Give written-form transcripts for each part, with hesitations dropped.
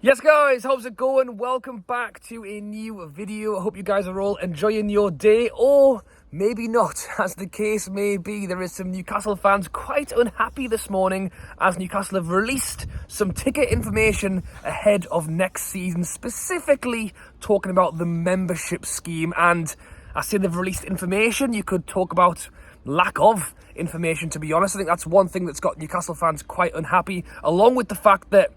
Yes guys, how's it going? Welcome back to a new video. I hope you guys are all enjoying your day, or maybe not, as the case may be. There is some Newcastle fans quite unhappy this morning as Newcastle have released some ticket information ahead of next season, specifically talking about the membership scheme. And I say they've released information, you could talk about lack of information, to be honest. I think that's one thing that's got Newcastle fans quite unhappy, along with the fact that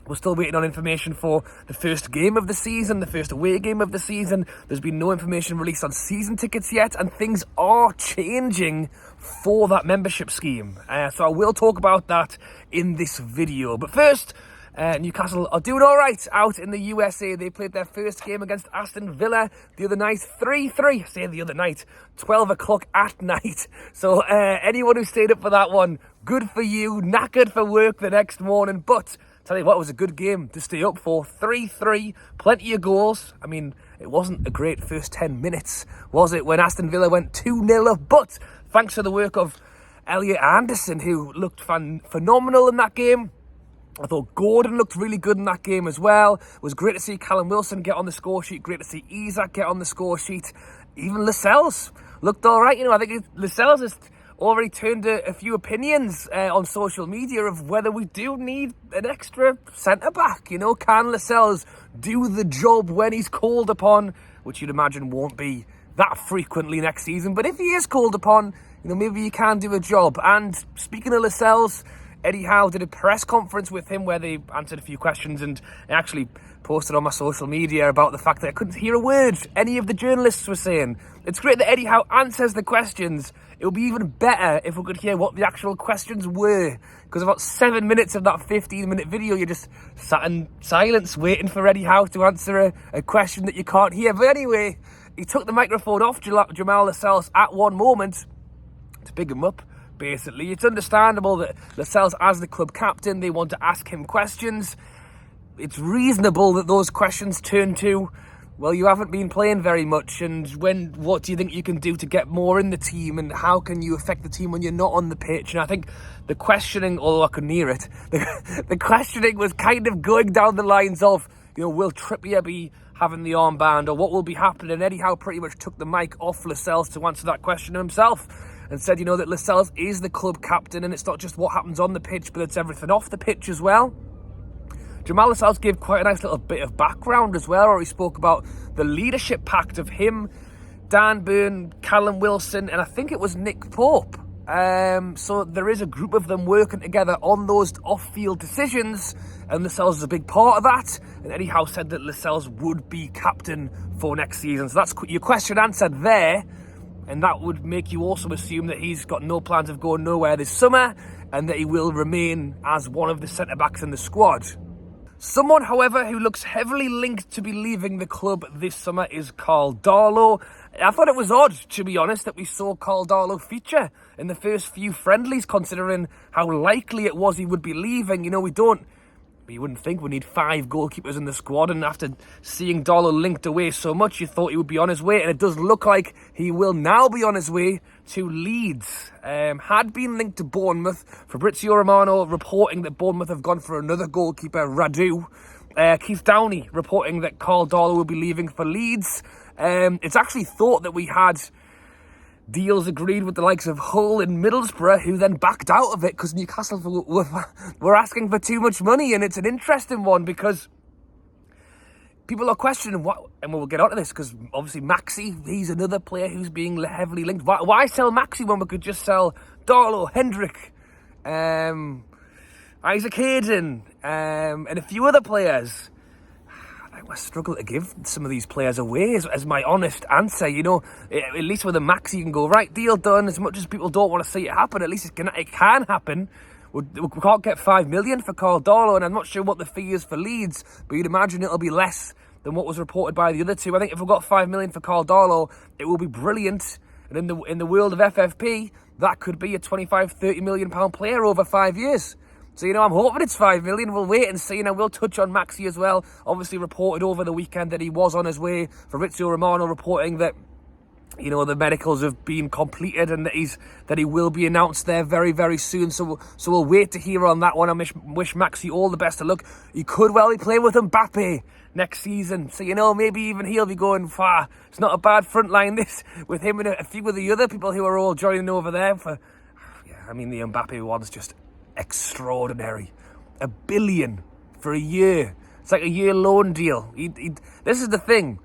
we're still waiting on information for the first game of the season, the first away game of the season. There's been no information released on season tickets yet, and things are changing for that membership scheme. So I will talk about that in this video. But first, Newcastle are doing all right out in the USA. They played their first game against Aston Villa the other night, 3-3. I say the other night, 12 o'clock at night. So anyone who stayed up for that one, good for you, knackered for work the next morning. But tell you what, it was a good game to stay up for. 3-3, plenty of goals. I mean, it wasn't a great first 10 minutes, was it, when Aston Villa went 2-0 up? But thanks to the work of Elliot Anderson, who looked phenomenal in that game. I thought Gordon looked really good in that game as well. It was great to see Callum Wilson get on the score sheet. Great to see Isak get on the score sheet. Even Lascelles looked all right. I think Lascelles has already turned a few opinions on social media of whether we do need an extra centre-back. Can Lascelles do the job when he's called upon, which you'd imagine won't be that frequently next season. But if he is called upon, maybe he can do a job. And speaking of Lascelles, Eddie Howe did a press conference with him where they answered a few questions, and I actually posted on my social media about the fact that I couldn't hear a word any of the journalists were saying. It's great that Eddie Howe answers the questions. It would be even better if we could hear what the actual questions were, because about 7 minutes of that 15-minute video, you just sat in silence waiting for Eddie Howe to answer a question that you can't hear. But anyway, he took the microphone off Jamal Lascelles at one moment to big him up. Basically, it's understandable that Lascelles, as the club captain, they want to ask him questions. It's reasonable that those questions turn to, well, you haven't been playing very much, and what do you think you can do to get more in the team, and how can you affect the team when you're not on the pitch? And I think the questioning, although I couldn't hear it, the questioning was kind of going down the lines of, will Trippier be having the armband, or what will be happening? And Eddie Howe pretty much took the mic off Lascelles to answer that question himself, and said, that Lascelles is the club captain, and it's not just what happens on the pitch, but it's everything off the pitch as well. Jamal Lascelles gave quite a nice little bit of background as well, or he spoke about the leadership pact of him, Dan Burn, Callum Wilson, and I think it was Nick Pope. So there is a group of them working together on those off-field decisions, and Lascelles is a big part of that. And Eddie Howe said that Lascelles would be captain for next season. So that's your question answered there. And that would make you also assume that he's got no plans of going nowhere this summer, and that he will remain as one of the centre-backs in the squad. Someone, however, who looks heavily linked to be leaving the club this summer is Karl Darlow. I thought it was odd, to be honest, that we saw Karl Darlow feature in the first few friendlies, considering how likely it was he would be leaving. You wouldn't think we need 5 goalkeepers in the squad, and after seeing Darlow linked away so much, you thought he would be on his way, and it does look like he will now be on his way to Leeds. Had been linked to Bournemouth. Fabrizio Romano reporting that Bournemouth have gone for another goalkeeper, Radu. Keith Downey reporting that Karl Darlow will be leaving for Leeds. It's actually thought that we had deals agreed with the likes of Hull and Middlesbrough, who then backed out of it because Newcastle were asking for too much money. And it's an interesting one because people are questioning what, and we'll get onto this because obviously Maxi, he's another player who's being heavily linked. Why sell Maxi when we could just sell Darlow, Hendrick, Isaac Hayden, and a few other players? I struggle to give some of these players away as my honest answer. At least with a Max, you can go, right, deal done. As much as people don't want to see it happen, at least it can happen. We can't get 5 million for Karl Darlow, and I'm not sure what the fee is for Leeds, but you'd imagine it'll be less than what was reported by the other two. I think if we got 5 million for Karl Darlow, it will be brilliant. And in the world of FFP, that could be a 25, 30 million pound player over 5 years. So, I'm hoping it's 5 million. We'll wait and see. We'll touch on Maxi as well. Obviously reported over the weekend that he was on his way. Fabrizio Romano reporting that you know, the medicals have been completed and that he will be announced there very, very soon. So we'll wait to hear on that one. I wish Maxi all the best of luck. He could well be playing with Mbappe next season. So, you know, maybe even he'll be going far. It's not a bad front line, this, with him and a few of the other people who are all joining over there. I mean, the Mbappe one's just extraordinary. $1 billion for a year. It's like a year loan deal. This is the thing.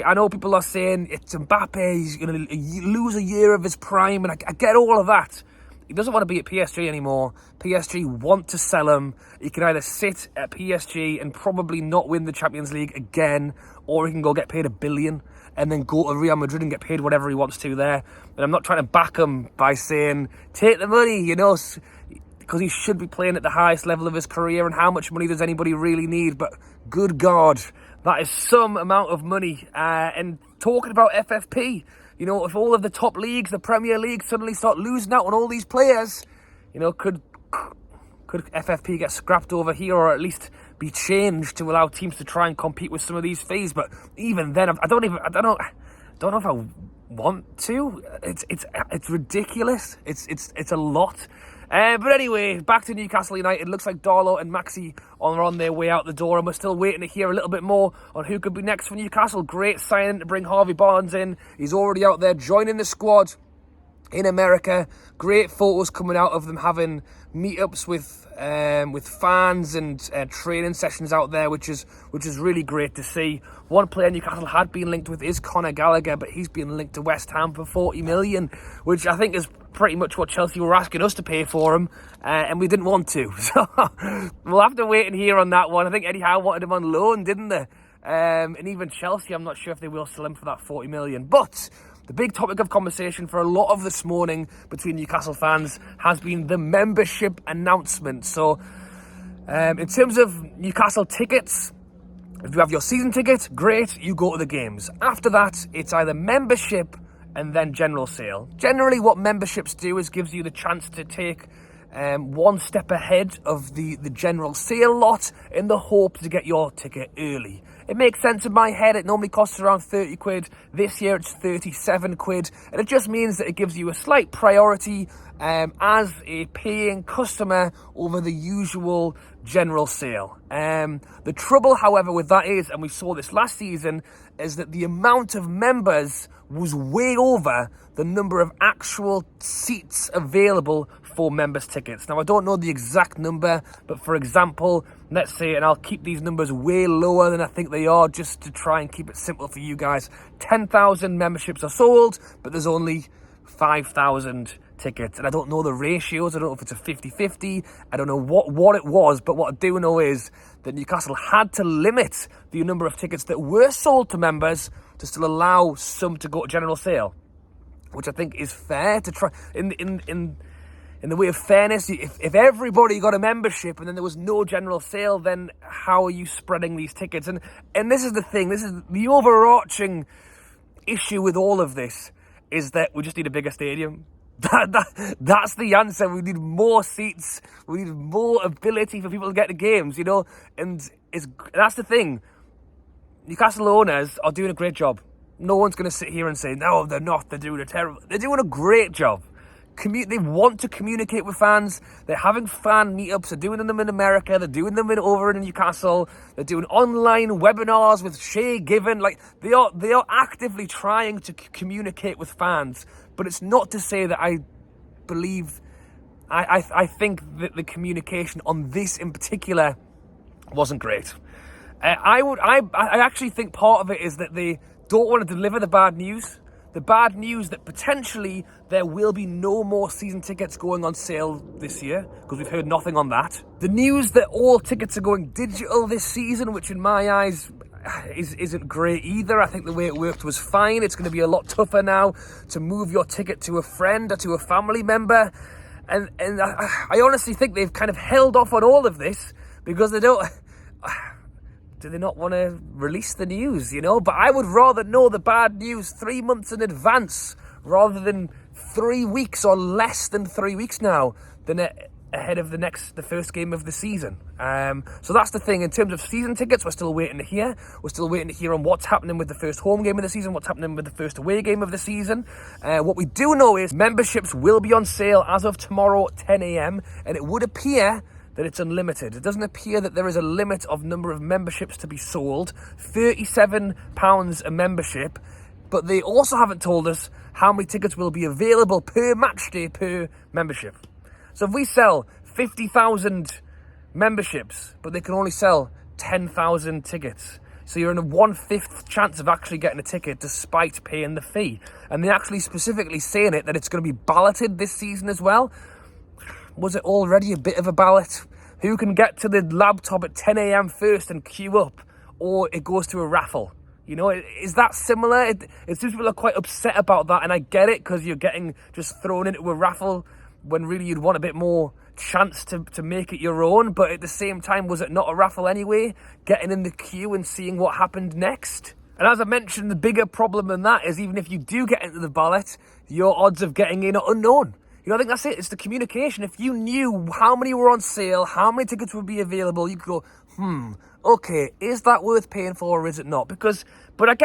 I know people are saying it's Mbappe, he's going to lose a year of his prime, and I get all of that. He doesn't want to be at PSG anymore. PSG want to sell him. He can either sit at PSG and probably not win the Champions League again, or he can go get paid $1 billion and then go to Real Madrid and get paid whatever he wants to there. And I'm not trying to back him by saying, take the money, you know, because he should be playing at the highest level of his career, and how much money does anybody really need? But good God, that is some amount of money. And talking about FFP, you know, if all of the top leagues, the Premier League, suddenly start losing out on all these players, you know, could FFP get scrapped over here, or at least be changed to allow teams to try and compete with some of these fees? But even then, I don't know if I want to. It's ridiculous. It's a lot. But anyway, back to Newcastle United. Looks like Darlow and Maxi are on their way out the door, and we're still waiting to hear a little bit more on who could be next for Newcastle. Great signing to bring Harvey Barnes in. He's already out there joining the squad in America. Great photos coming out of them having meetups with fans and training sessions out there, which is really great to see. One player Newcastle had been linked with is Conor Gallagher, but he's been linked to West Ham for 40 million, which I think is pretty much what Chelsea were asking us to pay for him, and we didn't want to. So we'll have to wait and hear on that one. I think Eddie Howe wanted him on loan, didn't they? And even Chelsea, I'm not sure if they will sell him for that 40 million. But the big topic of conversation for a lot of this morning between Newcastle fans has been the membership announcement. So in terms of Newcastle tickets, if you have your season ticket, great, you go to the games. After that, it's either membership and then general sale. Generally, what memberships do is gives you the chance to take one step ahead of the general sale lot in the hope to get your ticket early. It makes sense in my head. It normally costs around 30 quid. This year it's 37 quid. And it just means that it gives you a slight priority as a paying customer over the usual general sale. The trouble, however, with that is, and we saw this last season, is that the amount of members was way over the number of actual seats available for members' tickets. Now, I don't know the exact number, but for example, let's say, and I'll keep these numbers way lower than I think they are just to try and keep it simple for you guys, 10,000 memberships are sold, but there's only 5,000 tickets. And I don't know the ratios. I don't know if it's a 50-50. I don't know what it was, but what I do know is that Newcastle had to limit the number of tickets that were sold to members to still allow some to go to general sale, which I think is fair to try in the way of fairness. If everybody got a membership and then there was no general sale, then how are you spreading these tickets? And this is the thing. This is the overarching issue with all of this, is that we just need a bigger stadium. That's the answer. We need more seats. We need more ability for people to get to games, you know. And that's the thing. Newcastle owners are doing a great job. No one's going to sit here and say, no, they're not. They're doing a terrible. They're doing a great job. They want to communicate with fans. They're having fan meetups. They're doing them in America. They're doing them over in Newcastle. They're doing online webinars with Shay Given. Like they are actively trying to communicate with fans. But it's not to say that I believe. I think that the communication on this in particular wasn't great. I actually think part of it is that they don't want to deliver the bad news. The bad news that potentially there will be no more season tickets going on sale this year, because we've heard nothing on that. The news that all tickets are going digital this season, which in my eyes isn't great either. I think the way it worked was fine. It's going to be a lot tougher now to move your ticket to a friend or to a family member. And I honestly think they've kind of held off on all of this because they don't... Do they not want to release the news, you know? But I would rather know the bad news 3 months in advance rather than 3 weeks or less than 3 weeks now than a ahead of the first game of the season. So that's the thing. In terms of season tickets, we're still waiting to hear. We're still waiting to hear on what's happening with the first home game of the season, what's happening with the first away game of the season. What we do know is memberships will be on sale as of tomorrow, 10 a.m, and it would appear that it's unlimited. It doesn't appear that there is a limit of number of memberships to be sold. £37 a membership, but they also haven't told us how many tickets will be available per match day per membership. So if we sell 50,000 memberships, but they can only sell 10,000 tickets, so you're in a 1/5 chance of actually getting a ticket despite paying the fee. And they're actually specifically saying it that it's going to be balloted this season as well. Was it already a bit of a ballot? Who can get to the laptop at 10 a.m. first and queue up? Or it goes to a raffle? You know, is that similar? It seems people are quite upset about that, and I get it, because you're getting just thrown into a raffle when really you'd want a bit more chance to make it your own. But at the same time, was it not a raffle anyway? Getting in the queue and seeing what happened next? And as I mentioned, the bigger problem than that is even if you do get into the ballot, your odds of getting in are unknown. You know, I think that's it. It's the communication. If you knew how many were on sale, how many tickets would be available, you could go, okay, is that worth paying for or is it not? But I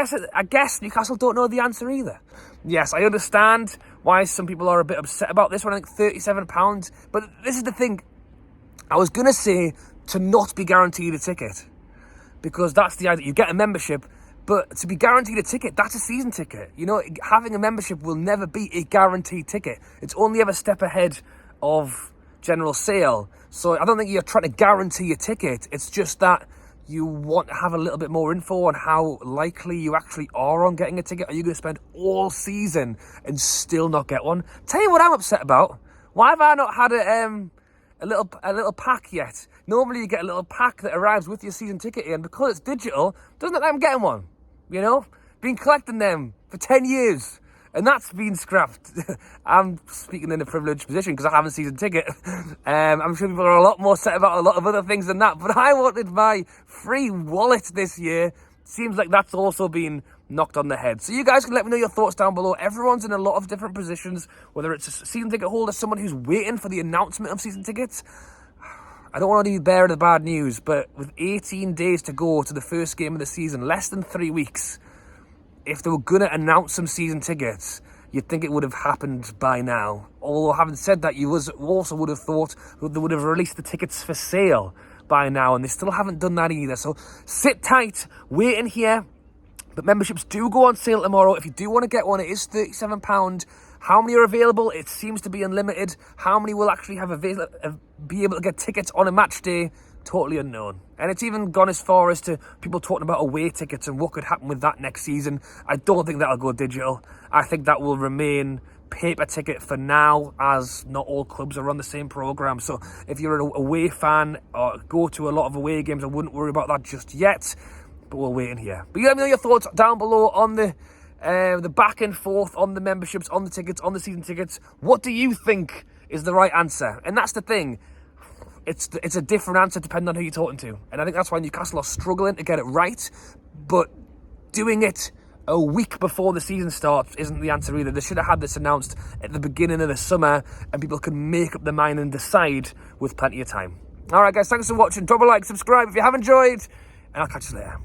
guess Newcastle don't know the answer either. Yes, I understand why some people are a bit upset about this one. I think £37. But this is the thing. I was going to say to not be guaranteed a ticket, because that's the idea. You get a membership, but to be guaranteed a ticket, that's a season ticket. You know, having a membership will never be a guaranteed ticket. It's only ever a step ahead of general sale. So I don't think you're trying to guarantee a ticket. It's just that you want to have a little bit more info on how likely you actually are on getting a ticket. Are you going to spend all season and still not get one? Tell you what I'm upset about. Why have I not had a little pack yet? Normally you get a little pack that arrives with your season ticket in. Because it's digital, doesn't look like I'm getting one. You know, been collecting them for 10 years, and that's been scrapped. I'm speaking in a privileged position because I have a season ticket. I'm sure people are a lot more set about a lot of other things than that, but I wanted my free wallet this year. Seems like that's also been knocked on the head. So you guys can let me know your thoughts down below. Everyone's in a lot of different positions, whether it's a season ticket holder, someone who's waiting for the announcement of season tickets. I don't want to be the bearer of the bad news, but with 18 days to go to the first game of the season, less than 3 weeks, if they were going to announce some season tickets, you'd think it would have happened by now. Although, having said that, you also would have thought that they would have released the tickets for sale by now, and they still haven't done that either. So sit tight, wait in here. But memberships do go on sale tomorrow. If you do want to get one, it is £37. How many are available? It seems to be unlimited. How many will actually be able to get tickets on a match day? Totally unknown. And it's even gone as far as to people talking about away tickets and what could happen with that next season. I don't think that'll go digital. I think that will remain paper ticket for now, as not all clubs are on the same programme. So if you're an away fan or go to a lot of away games, I wouldn't worry about that just yet. But we'll wait in here. But you let me know your thoughts down below on the back and forth, on the memberships, on the tickets, on the season tickets. What do you think is the right answer? And that's the thing. It's a different answer depending on who you're talking to. And I think that's why Newcastle are struggling to get it right. But doing it a week before the season starts isn't the answer either. They should have had this announced at the beginning of the summer, and people can make up their mind and decide with plenty of time. All right, guys, thanks for watching. Drop a like, subscribe if you have enjoyed, and I'll catch you later.